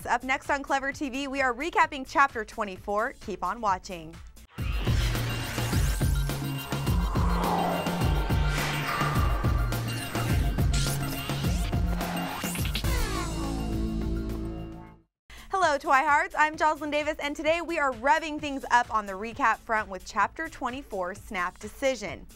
Eclipse. Up next on Clever TV, we are recapping Chapter 24. Keep on watching. Hello, Twihards. I'm Jocelyn Davis, and today we are revving things up on the recap front with Chapter 24, Snap Decision.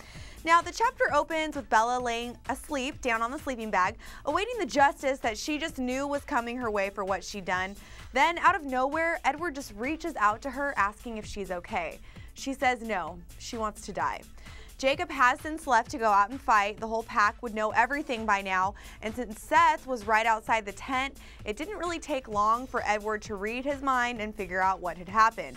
Now, the chapter opens with Bella laying asleep down on the sleeping bag, awaiting the justice that she just knew was coming her way for what she'd done. Then, out of nowhere, Edward just reaches out to her, asking if she's okay. She says no, she wants to die. Jacob has since left to go out and fight. The whole pack would know everything by now, and since Seth was right outside the tent, it didn't really take long for Edward to read his mind and figure out what had happened.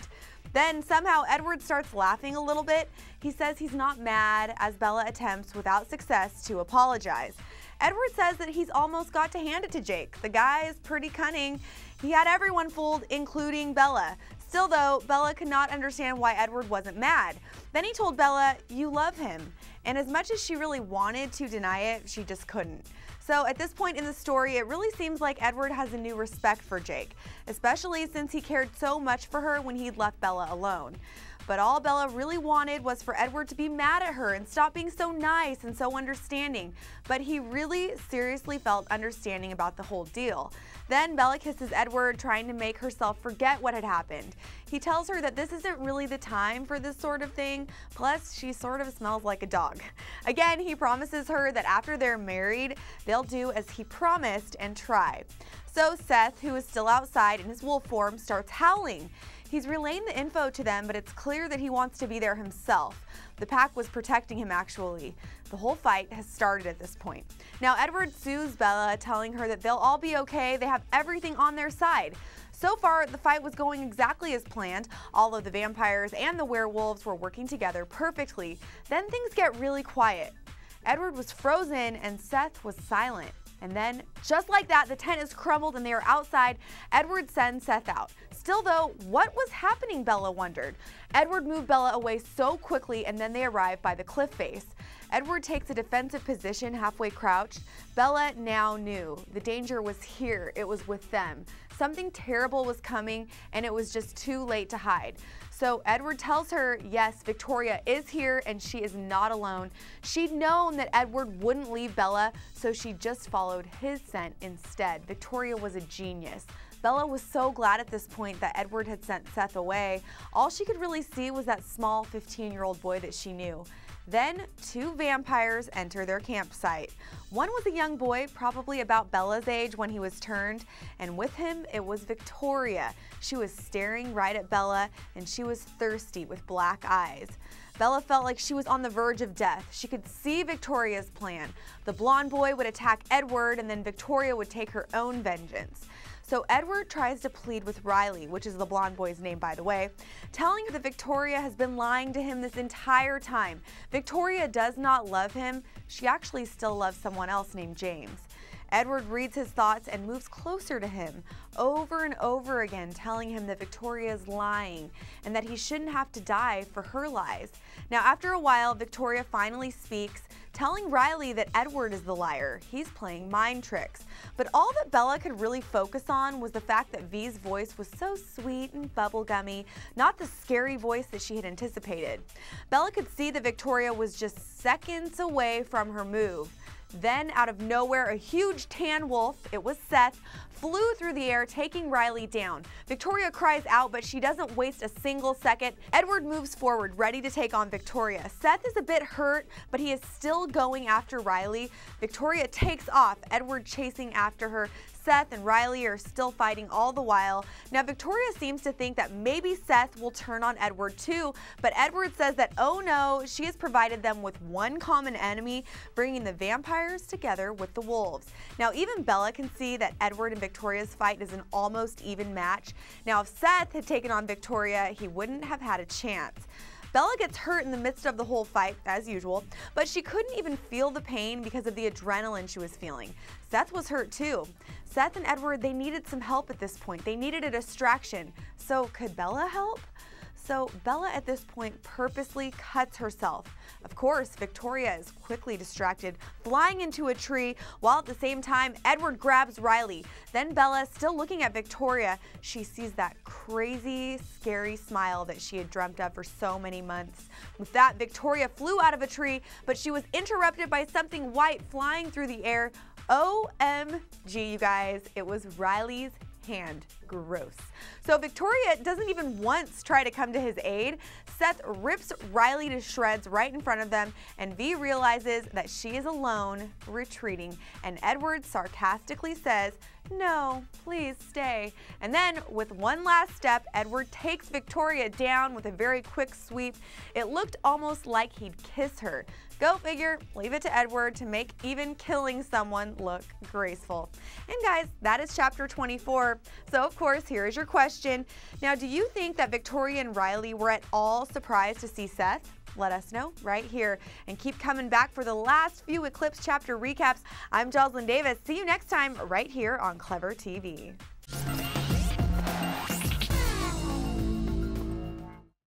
Then somehow Edward starts laughing a little bit. He says he's not mad as Bella attempts without success to apologize. Edward says that he's almost got to hand it to Jake. The guy is pretty cunning. He had everyone fooled, including Bella. Still though, Bella could not understand why Edward wasn't mad. Then he told Bella, "You love him." And as much as she really wanted to deny it, she just couldn't. So at this point in the story, it really seems like Edward has a new respect for Jake, especially since he cared so much for her when he'd left Bella alone. But all Bella really wanted was for Edward to be mad at her and stop being so nice and so understanding. But he really seriously felt understanding about the whole deal. Then Bella kisses Edward, trying to make herself forget what had happened. He tells her that this isn't really the time for this sort of thing, plus she sort of smells like a dog. Again, he promises her that after they're married, they'll do as he promised and try. So Seth, who is still outside in his wolf form, starts howling. He's relaying the info to them, but it's clear that he wants to be there himself. The pack was protecting him, actually. The whole fight has started at this point. Now, Edward soothes Bella, telling her that they'll all be okay. They have everything on their side. So far, the fight was going exactly as planned. All of the vampires and the werewolves were working together perfectly. Then things get really quiet. Edward was frozen and Seth was silent. And then, just like that, the tent is crumbled and they are outside. Edward sends Seth out. Still though, what was happening, Bella wondered. Edward moved Bella away so quickly, and then they arrive by the cliff face. Edward takes a defensive position, halfway crouched. Bella now knew the danger was here. It was with them. Something terrible was coming, and it was just too late to hide. So Edward tells her, yes, Victoria is here and she is not alone. She'd known that Edward wouldn't leave Bella, so she just followed his scent instead. Victoria was a genius. Bella was so glad at this point that Edward had sent Seth away. All she could really see was that small 15-year-old boy that she knew. Then, two vampires enter their campsite. One was a young boy, probably about Bella's age when he was turned, and with him, it was Victoria. She was staring right at Bella, and she was thirsty with black eyes. Bella felt like she was on the verge of death. She could see Victoria's plan. The blonde boy would attack Edward, and then Victoria would take her own vengeance. So Edward tries to plead with Riley, which is the blonde boy's name, by the way, telling her that Victoria has been lying to him this entire time. Victoria does not love him. She actually still loves someone else named James. Edward reads his thoughts and moves closer to him, over and over again telling him that Victoria is lying and that he shouldn't have to die for her lies. Now, after a while, Victoria finally speaks, telling Riley that Edward is the liar. He's playing mind tricks. But all that Bella could really focus on was the fact that V's voice was so sweet and bubblegummy, not the scary voice that she had anticipated. Bella could see that Victoria was just seconds away from her move. Then, out of nowhere, a huge tan wolf, it was Seth, flew through the air, taking Riley down. Victoria cries out, but she doesn't waste a single second. Edward moves forward, ready to take on Victoria. Seth is a bit hurt, but he is still going after Riley. Victoria takes off, Edward chasing after her. Seth and Riley are still fighting all the while. Now, Victoria seems to think that maybe Seth will turn on Edward too, but Edward says that, oh no, she has provided them with one common enemy, bringing the vampires together with the wolves. Now, even Bella can see that Edward and Victoria's fight is an almost even match. Now, if Seth had taken on Victoria, he wouldn't have had a chance. Bella gets hurt in the midst of the whole fight, as usual, but she couldn't even feel the pain because of the adrenaline she was feeling. Seth was hurt too. Seth and Edward, they needed some help at this point. They needed a distraction. So could Bella help? So Bella at this point purposely cuts herself. Of course, Victoria is quickly distracted, flying into a tree, while at the same time, Edward grabs Riley. Then Bella, still looking at Victoria, she sees that crazy, scary smile that she had dreamt of for so many months. With that, Victoria flew out of a tree, but she was interrupted by something white flying through the air. OMG, you guys, it was Riley's hand. Gross. So Victoria doesn't even once try to come to his aid. Seth rips Riley to shreds right in front of them, and V realizes that she is alone, retreating, and Edward sarcastically says, "No, please stay." And then, with one last step, Edward takes Victoria down with a very quick sweep. It looked almost like he'd kiss her. Go figure, leave it to Edward to make even killing someone look graceful. And guys, that is chapter 24. So of course, here is your question. Now, do you think that Victoria and Riley were at all surprised to see Seth? Let us know right here, and keep coming back for the last few Eclipse chapter recaps. I'm Jocelyn Davis. See you next time right here on Clever TV.